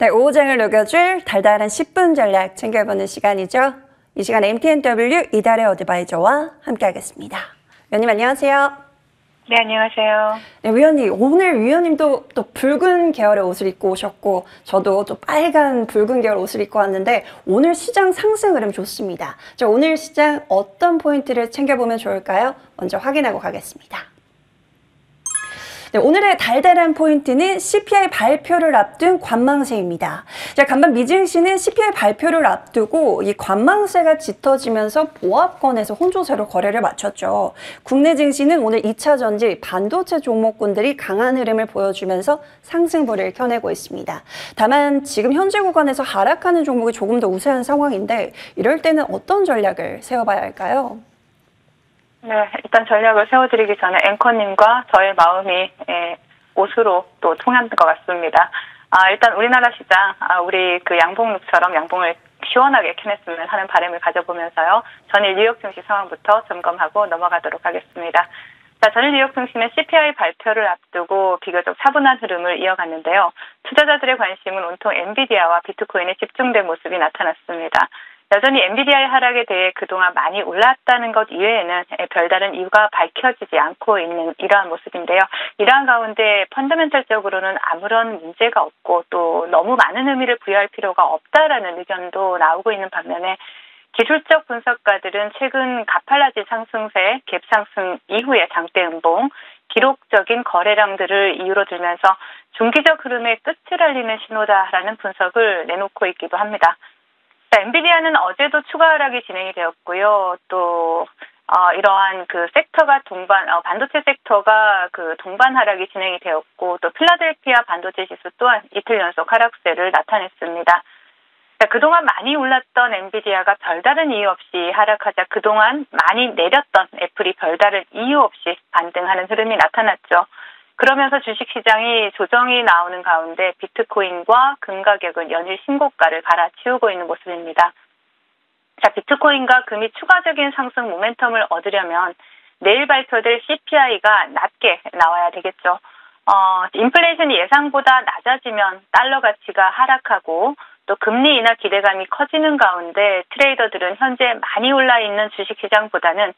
네, 오후장을 녹여줄 달달한 10분 전략 챙겨보는 시간이죠. 이 시간 MTNW 이달의 어드바이저와 함께하겠습니다. 위원님 안녕하세요. 네, 안녕하세요. 네, 위원님, 오늘 위원님도 또 붉은 계열의 옷을 입고 오셨고 저도 또 빨간 붉은 계열 옷을 입고 왔는데 오늘 시장 상승 흐름 좋습니다. 자, 오늘 시장 어떤 포인트를 챙겨보면 좋을까요? 먼저 확인하고 가겠습니다. 네, 오늘의 달달한 포인트는 CPI 발표를 앞둔 관망세입니다. 자, 간밤 미증시는 CPI 발표를 앞두고 이 관망세가 짙어지면서 보합권에서 혼조세로 거래를 마쳤죠. 국내 증시는 오늘 2차 전지 반도체 종목군들이 강한 흐름을 보여주면서 상승세를 켜내고 있습니다. 다만 지금 현재 구간에서 하락하는 종목이 조금 더 우세한 상황인데 이럴 때는 어떤 전략을 세워봐야 할까요? 네, 일단 전략을 세워드리기 전에 앵커님과 저의 마음이 옷으로 또 통한 것 같습니다. 일단 우리나라 시장, 우리 그 양봉룩처럼 양봉을 시원하게 캐냈으면 하는 바람을 가져보면서요. 전일 뉴욕 증시 상황부터 점검하고 넘어가도록 하겠습니다. 자, 전일 뉴욕 증시는 CPI 발표를 앞두고 비교적 차분한 흐름을 이어갔는데요. 투자자들의 관심은 온통 엔비디아와 비트코인에 집중된 모습이 나타났습니다. 여전히 엔비디아의 하락에 대해 그동안 많이 올랐다는 것 이외에는 별다른 이유가 밝혀지지 않고 있는 이러한 모습인데요. 이러한 가운데 펀더멘털적으로는 아무런 문제가 없고 또 너무 많은 의미를 부여할 필요가 없다라는 의견도 나오고 있는 반면에 기술적 분석가들은 최근 가팔라진 상승세, 갭상승 이후의 장대 음봉, 기록적인 거래량들을 이유로 들면서 중기적 흐름의 끝을 알리는 신호다라는 분석을 내놓고 있기도 합니다. 자, 엔비디아는 어제도 추가 하락이 진행이 되었고요. 또 이러한 그 섹터가 반도체 섹터가 그 동반 하락이 진행이 되었고 또 필라델피아 반도체 지수 또한 이틀 연속 하락세를 나타냈습니다. 자, 그동안 많이 올랐던 엔비디아가 별다른 이유 없이 하락하자 그동안 많이 내렸던 애플이 별다른 이유 없이 반등하는 흐름이 나타났죠. 그러면서 주식시장이 조정이 나오는 가운데 비트코인과 금 가격은 연일 신고가를 갈아치우고 있는 모습입니다. 자, 비트코인과 금이 추가적인 상승 모멘텀을 얻으려면 내일 발표될 CPI가 낮게 나와야 되겠죠. 인플레이션이 예상보다 낮아지면 달러 가치가 하락하고 또 금리 인하 기대감이 커지는 가운데 트레이더들은 현재 많이 올라 있는 주식시장보다는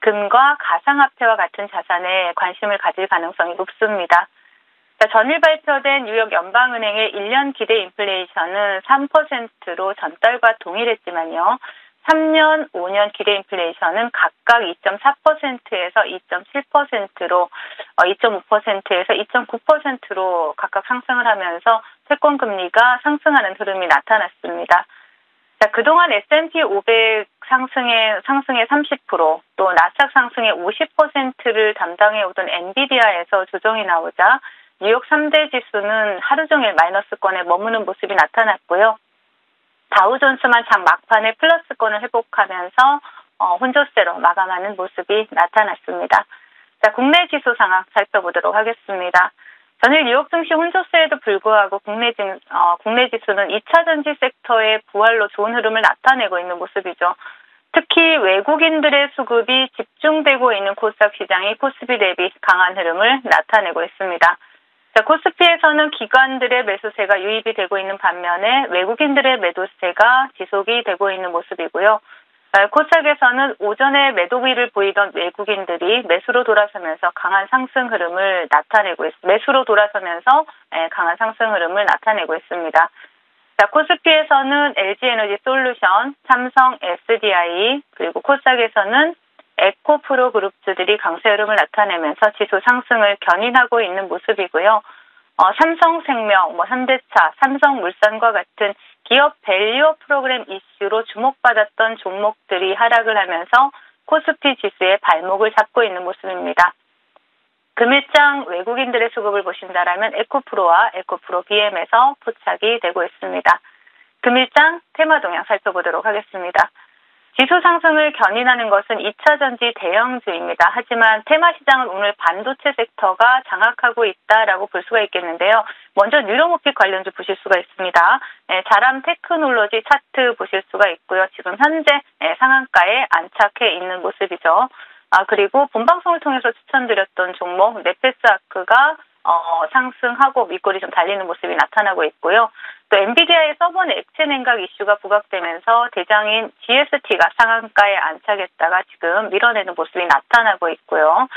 금과 가상화폐와 같은 자산에 관심을 가질 가능성이 높습니다. 자, 전일 발표된 뉴욕 연방은행의 1년 기대 인플레이션은 3%로 전달과 동일했지만요. 3년, 5년 기대 인플레이션은 각각 2.4%에서 2.7%로 2.5%에서 2.9%로 각각 상승을 하면서 채권금리가 상승하는 흐름이 나타났습니다. 자, 그동안 S&P 500 상승의 30%, 또 나스닥 상승의 50%를 담당해 오던 엔비디아에서 조정이 나오자 뉴욕 3대 지수는 하루 종일 마이너스권에 머무는 모습이 나타났고요. 다우존스만 장 막판에 플러스권을 회복하면서 혼조세로 마감하는 모습이 나타났습니다. 자, 국내 지수 상황 살펴보도록 하겠습니다. 전일 뉴욕 증시 혼조세에도 불구하고 국내 지수는 2차 전지 섹터의 부활로 좋은 흐름을 나타내고 있는 모습이죠. 특히 외국인들의 수급이 집중되고 있는 코스닥 시장이 코스피 대비 강한 흐름을 나타내고 있습니다. 자, 코스피에서는 기관들의 매수세가 유입이 되고 있는 반면에 외국인들의 매도세가 지속이 되고 있는 모습이고요. 코스닥에서는 오전에 매도기를 보이던 외국인들이 매수로 돌아서면서 강한 상승 흐름을 나타내고 있습니다. 자, 코스피에서는 LG에너지솔루션, 삼성 SDI, 그리고 코스닥에서는 에코프로 그룹주들이 강세 흐름을 나타내면서 지수 상승을 견인하고 있는 모습이고요. 삼성생명, 현대차, 삼성물산과 같은 기업 밸류업 프로그램 이슈로 주목받았던 종목들이 하락을 하면서 코스피 지수의 발목을 잡고 있는 모습입니다. 금일장 외국인들의 수급을 보신다라면 에코프로와 에코프로 BM에서 포착이 되고 있습니다. 금일장 테마 동향 살펴보도록 하겠습니다. 지수 상승을 견인하는 것은 2차 전지 대형주입니다. 하지만 테마 시장은 오늘 반도체 섹터가 장악하고 있다라고 볼 수가 있겠는데요. 먼저 뉴로모픽 관련주 보실 수가 있습니다. 자람 테크놀로지 차트 보실 수가 있고요. 지금 현재 상한가에 안착해 있는 모습이죠. 그리고 본방송을 통해서 추천드렸던 종목 네페스아크가 상승하고 윗골이 좀 달리는 모습이 나타나고 있고요. 또 엔비디아의 서버 내 액체 냉각 이슈가 부각되면서 대장인 GST가 상한가에 안착했다가 지금 밀어내는 모습이 나타나고 있고요.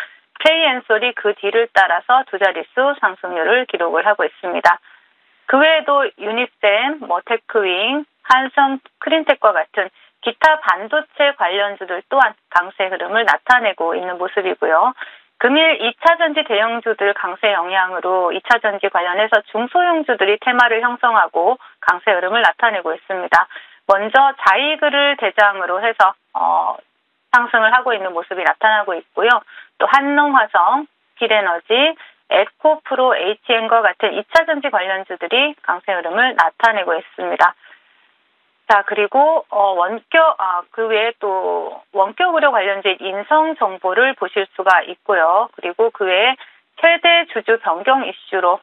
K엔솔이 그 뒤를 따라서 두 자릿수 상승률을 기록을 하고 있습니다. 그 외에도 유니셈, 테크윙, 한성, 크린텍과 같은 기타 반도체 관련주들 또한 강세 흐름을 나타내고 있는 모습이고요. 금일 2차전지 대형주들 강세 영향으로 2차전지 관련해서 중소형주들이 테마를 형성하고 강세 흐름을 나타내고 있습니다. 먼저 자이그를 대장으로 해서 상승을 하고 있는 모습이 나타나고 있고요. 또 한농화성, 필에너지, 에코프로, HN과 같은 2차전지 관련주들이 강세 흐름을 나타내고 있습니다. 자, 그리고 그 외에 또 원격 의료 관련된 인성 정보를 보실 수가 있고요. 그리고 그 외에 최대 주주 변경 이슈로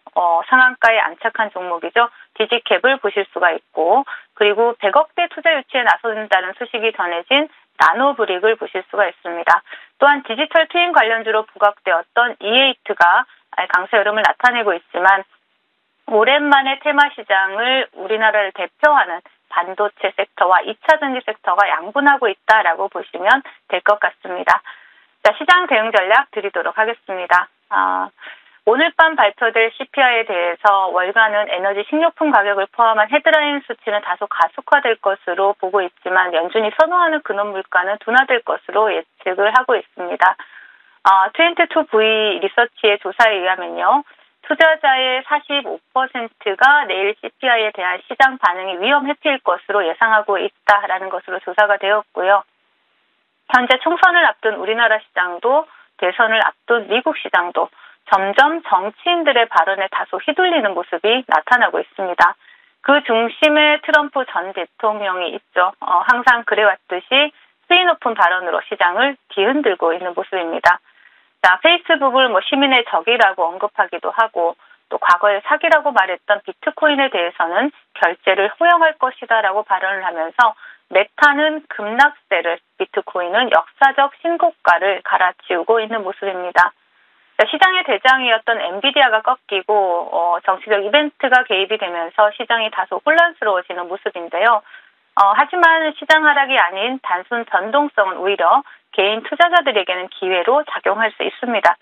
상한가에 안착한 종목이죠. 디지캡을 보실 수가 있고, 그리고 100억대 투자 유치에 나선다는 소식이 전해진 나노브릭을 보실 수가 있습니다. 또한 디지털 트윈 관련주로 부각되었던 E8가 강세 흐름을 나타내고 있지만 오랜만에 테마 시장을 우리나라를 대표하는 반도체 섹터와 2차전지 섹터가 양분하고 있다라고 보시면 될 것 같습니다. 자, 시장 대응 전략 드리도록 하겠습니다. 오늘 밤 발표될 CPI에 대해서 월가는 에너지 식료품 가격을 포함한 헤드라인 수치는 다소 가속화될 것으로 보고 있지만 연준이 선호하는 근원 물가는 둔화될 것으로 예측을 하고 있습니다. 22V 리서치의 조사에 의하면요. 투자자의 45%가 내일 CPI에 대한 시장 반응이 위험 회피일 것으로 예상하고 있다라는 것으로 조사가 되었고요. 현재 총선을 앞둔 우리나라 시장도 대선을 앞둔 미국 시장도 점점 정치인들의 발언에 다소 휘둘리는 모습이 나타나고 있습니다. 그 중심에 트럼프 전 대통령이 있죠. 항상 그래왔듯이 수위 높은 발언으로 시장을 뒤흔들고 있는 모습입니다. 자, 페이스북을 시민의 적이라고 언급하기도 하고 또 과거에 사기라고 말했던 비트코인에 대해서는 결제를 허용할 것이다라고 발언을 하면서 메타는 급락세를, 비트코인은 역사적 신고가를 갈아치우고 있는 모습입니다. 자, 시장의 대장이었던 엔비디아가 꺾이고 정치적 이벤트가 개입이 되면서 시장이 다소 혼란스러워지는 모습인데요. 하지만 시장 하락이 아닌 단순 변동성은 오히려 개인 투자자들에게는 기회로 작용할 수 있습니다.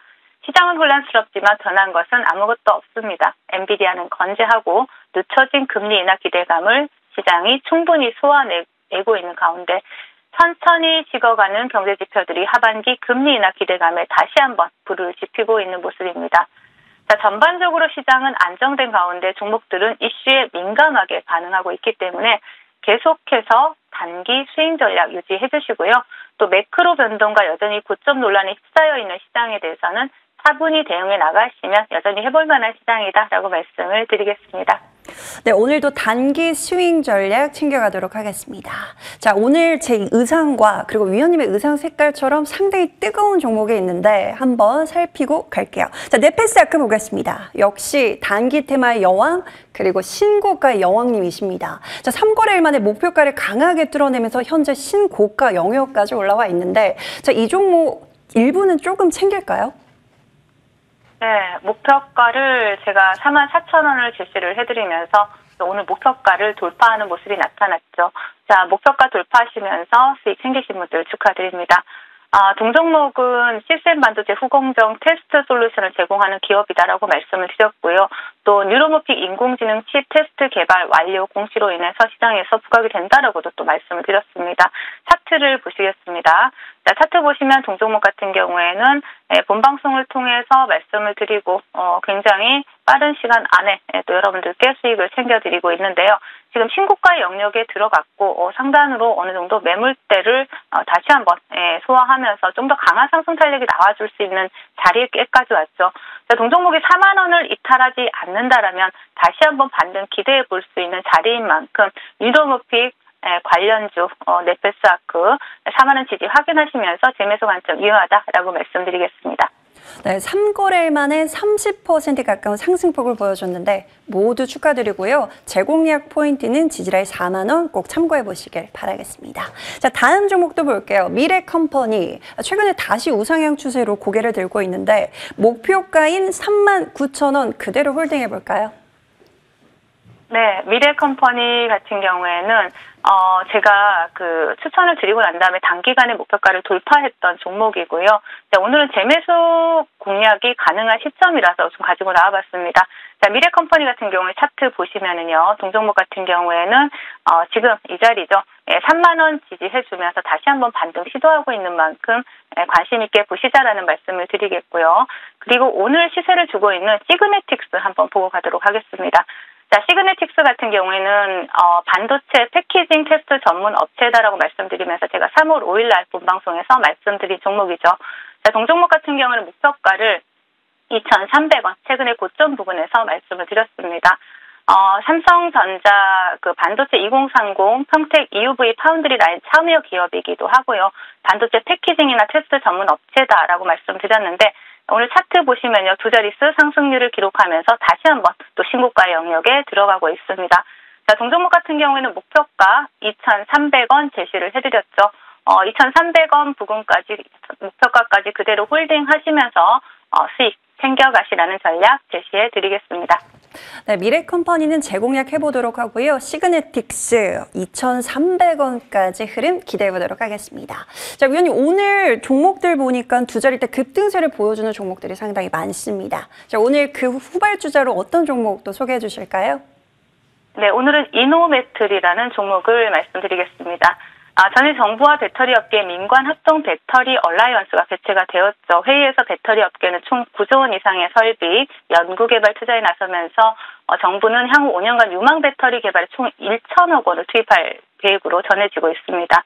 시장은 혼란스럽지만 변한 것은 아무것도 없습니다. 엔비디아는 건재하고 늦춰진 금리 인하 기대감을 시장이 충분히 소화내고 있는 가운데 천천히 식어가는 경제 지표들이 하반기 금리 인하 기대감에 다시 한번 불을 지피고 있는 모습입니다. 자, 전반적으로 시장은 안정된 가운데 종목들은 이슈에 민감하게 반응하고 있기 때문에 계속해서 단기 스윙 전략 유지해 주시고요. 또 매크로 변동과 여전히 고점 논란에 휩싸여 있는 시장에 대해서는 차분히 대응해 나가시면 여전히 해볼 만한 시장이다라고 말씀을 드리겠습니다. 네, 오늘도 단기 스윙 전략 챙겨가도록 하겠습니다. 자, 오늘 제 의상과 그리고 위원님의 의상 색깔처럼 상당히 뜨거운 종목이 있는데 한번 살피고 갈게요. 자, 네페스 아크 보겠습니다. 역시 단기 테마의 여왕 그리고 신고가의 여왕님이십니다. 자, 3거래일 만에 목표가를 강하게 뚫어내면서 현재 신고가 영역까지 올라와 있는데 자, 이 종목 일부는 조금 챙길까요? 네, 목표가를 제가 44,000원을 제시를 해드리면서 오늘 목표가를 돌파하는 모습이 나타났죠. 자, 목표가 돌파하시면서 수익 챙기신 분들 축하드립니다. 동종목은 시스템 반도체 후공정 테스트 솔루션을 제공하는 기업이다라고 말씀을 드렸고요. 또 뉴로모픽 인공지능 칩 테스트 개발 완료 공시로 인해서 시장에서 부각이 된다라고도 또 말씀을 드렸습니다. 차트를 보시겠습니다. 자, 차트 보시면 동종목 같은 경우에는 본방송을 통해서 말씀을 드리고 굉장히 빠른 시간 안에 또 여러분들께 수익을 챙겨드리고 있는데요. 지금 신고가 영역에 들어갔고 상단으로 어느 정도 매물대를 다시 한번 소화하면서 좀 더 강한 상승 탄력이 나와줄 수 있는 자리에까지 왔죠. 동종목이 4만 원을 이탈하지 않는다라면 다시 한번 반등 기대해 볼 수 있는 자리인 만큼 뉴로모픽 관련주 네페스아크 4만 원 지지 확인하시면서 재매수 관점 유효하다라고 말씀드리겠습니다. 네, 3거래일 만에 30% 가까운 상승폭을 보여줬는데 모두 축하드리고요. 제공약 포인트는 지지라의 4만 원 꼭 참고해 보시길 바라겠습니다. 자, 다음 종목도 볼게요. 미래컴퍼니. 최근에 다시 우상향 추세로 고개를 들고 있는데 목표가인 39,000원 그대로 홀딩해 볼까요? 네, 미래컴퍼니 같은 경우에는 제가 그 추천을 드리고 난 다음에 단기간에 목표가를 돌파했던 종목이고요. 자, 오늘은 재매수 공략이 가능한 시점이라서 좀 가지고 나와봤습니다. 자, 미래컴퍼니 같은 경우에 차트 보시면은요, 동종목 같은 경우에는 지금 이 자리죠. 3만 원 지지해주면서 다시 한번 반등 시도하고 있는 만큼 관심 있게 보시자라는 말씀을 드리겠고요. 그리고 오늘 시세를 주고 있는 시그네틱스 한번 보고 가도록 하겠습니다. 자, 시그네틱스 같은 경우에는 반도체 패키징 테스트 전문 업체다라고 말씀드리면서 제가 3월 5일 날 본방송에서 말씀드린 종목이죠. 자, 동종목 같은 경우는 목표가를 2,300원, 최근에 고점 부분에서 말씀을 드렸습니다. 삼성전자 그 반도체 2030 평택 EUV 파운드리 라인 참여 기업이기도 하고요. 반도체 패키징이나 테스트 전문 업체다라고 말씀드렸는데 오늘 차트 보시면요, 두 자릿수 상승률을 기록하면서 다시 한번 또 신고가 영역에 들어가고 있습니다. 자, 동종목 같은 경우에는 목표가 2,300원 제시를 해드렸죠. 2,300원 부근까지 목표가까지 그대로 홀딩하시면서 수익 챙겨가시라는 전략 제시해 드리겠습니다. 네, 미래컴퍼니는 제공약 해보도록 하고요. 시그네틱스 2,300원까지 흐름 기대해보도록 하겠습니다. 자, 위원님 오늘 종목들 보니까 두 자릿대 급등세를 보여주는 종목들이 상당히 많습니다. 자, 오늘 그 후발주자로 어떤 종목도 소개해 주실까요? 네, 오늘은 이노매틀이라는 종목을 말씀드리겠습니다. 전일 정부와 배터리 업계 민관 합동 배터리 얼라이언스가 개최가 되었죠. 회의에서 배터리 업계는 총 9조 원 이상의 설비, 연구개발 투자에 나서면서 정부는 향후 5년간 유망 배터리 개발에 총 1천억 원을 투입할 계획으로 전해지고 있습니다.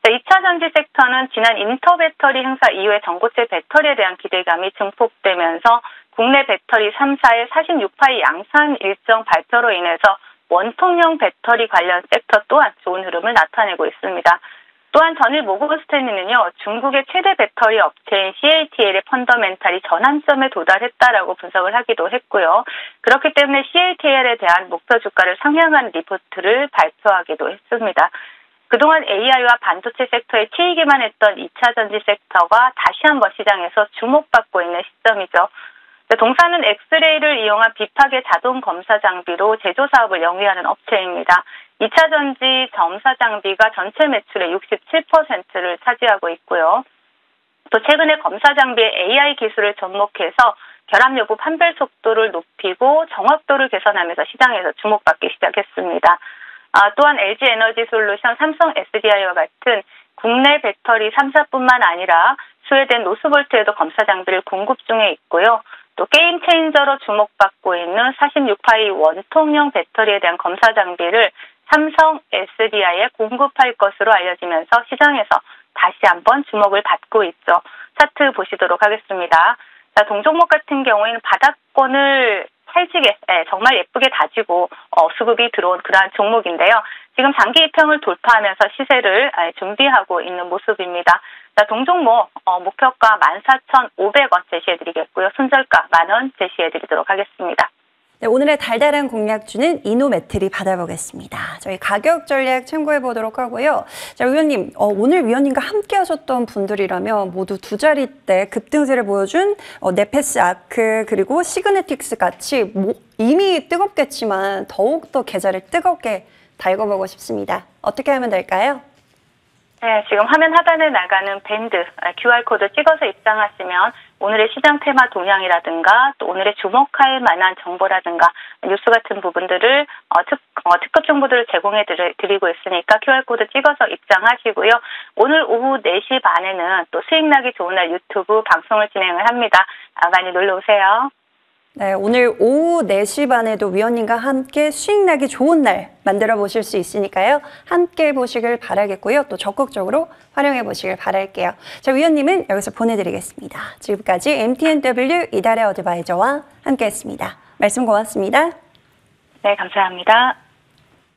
2차 전지 섹터는 지난 인터배터리 행사 이후에 전고체 배터리에 대한 기대감이 증폭되면서 국내 배터리 3사의 46파이 양산 일정 발표로 인해서 원통형 배터리 관련 섹터 또한 좋은 흐름을 나타내고 있습니다. 또한 전일 모건스탠리는요, 중국의 최대 배터리 업체인 CATL의 펀더멘탈이 전환점에 도달했다라고 분석을 하기도 했고요. 그렇기 때문에 CATL에 대한 목표 주가를 상향한 리포트를 발표하기도 했습니다. 그동안 AI와 반도체 섹터에 치이기만 했던 2차 전지 섹터가 다시 한번 시장에서 주목받고 있는 시점이죠. 동사는 엑스레이를 이용한 비파괴 자동 검사 장비로 제조 사업을 영위하는 업체입니다. 2차 전지 점사 장비가 전체 매출의 67%를 차지하고 있고요. 또 최근에 검사 장비의 AI 기술을 접목해서 결합 여부 판별 속도를 높이고 정확도를 개선하면서 시장에서 주목받기 시작했습니다. 또한 LG 에너지 솔루션, 삼성 SDI와 같은 국내 배터리 3사뿐만 아니라 스웨덴 노스볼트에도 검사 장비를 공급 중에 있고요. 또 게임 체인저로 주목받고 있는 46파이 원통형 배터리에 대한 검사 장비를 삼성 SDI에 공급할 것으로 알려지면서 시장에서 다시 한번 주목을 받고 있죠. 차트 보시도록 하겠습니다. 자, 동종목 같은 경우에는 바닥권을 찰지게 정말 예쁘게 다지고 수급이 들어온 그러한 종목인데요. 지금 장기 이평을 돌파하면서 시세를 준비하고 있는 모습입니다. 자, 동종목 목표가 14,500원 제시해드리겠고요. 손절가 10,000원 제시해드리도록 하겠습니다. 네, 오늘의 달달한 공략주는 이노매트리 받아보겠습니다. 저희 가격 전략 참고해 보도록 하고요. 자, 위원님, 오늘 위원님과 함께 하셨던 분들이라면 모두 두 자릿대 급등세를 보여준 네페스 아크 그리고 시그네틱스 같이 이미 뜨겁겠지만 더욱더 계좌를 뜨겁게 달궈보고 싶습니다. 어떻게 하면 될까요? 네, 지금 화면 하단에 나가는 밴드, QR코드 찍어서 입장하시면 오늘의 시장 테마 동향이라든가 또 오늘의 주목할 만한 정보라든가 뉴스 같은 부분들을 특급 정보들을 제공해 드리고 있으니까 QR코드 찍어서 입장하시고요. 오늘 오후 4시 반에는 또 수익 나기 좋은 날 유튜브 방송을 진행을 합니다. 많이 놀러 오세요. 네, 오늘 오후 4시 반에도 위원님과 함께 수익 나기 좋은 날 만들어 보실 수 있으니까요. 함께 보시길 바라겠고요. 또 적극적으로 활용해 보시길 바랄게요. 자, 위원님은 여기서 보내드리겠습니다. 지금까지 MTNW 이달의 어드바이저와 함께 했습니다. 말씀 고맙습니다. 네, 감사합니다.